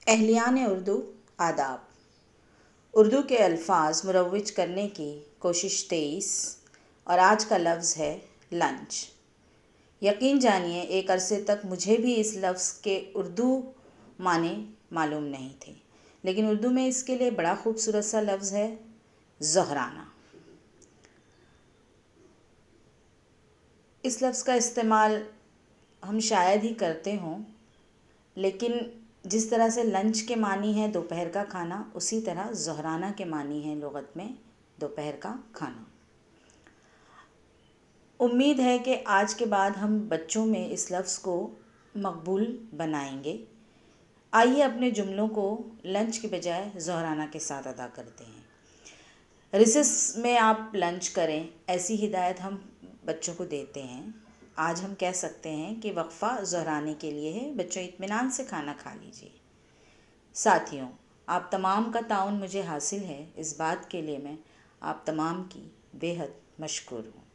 اہلیان اردو آداب۔ اردو کے الفاظ مروج کرنے کی کوشش 23 اور آج کا لفظ ہے لنچ۔ یقین جانیے ایک عرصے تک مجھے بھی اس لفظ کے اردو معنی معلوم نہیں تھے، لیکن اردو میں اس کے لیے بڑا خوبصورت سا لفظ ہے ظہرانہ۔ اس لفظ کا استعمال ہم شاید ہی کرتے ہوں، لیکن جس طرح سے لنچ کے معنی ہے دوپہر کا کھانا، اسی طرح ظہرانہ کے معنی ہے لغت میں دوپہر کا کھانا۔ امید ہے کہ آج کے بعد ہم بچوں میں اس لفظ کو مقبول بنائیں گے۔ آئیے اپنے جملوں کو لنچ کے بجائے ظہرانہ کے ساتھ ادا کرتے ہیں۔ ریسس میں آپ لنچ کریں، ایسی ہدایت ہم بچوں کو دیتے ہیں۔ آج ہم کہہ سکتے ہیں کہ وقفہ ظہرانے کے لیے ہے، بچوں اطمینان سے کھانا کھا لیجیے۔ ساتھیوں، آپ تمام کا تعاون مجھے حاصل ہے، اس بات کے لیے میں آپ تمام کی بے حد مشکور ہوں۔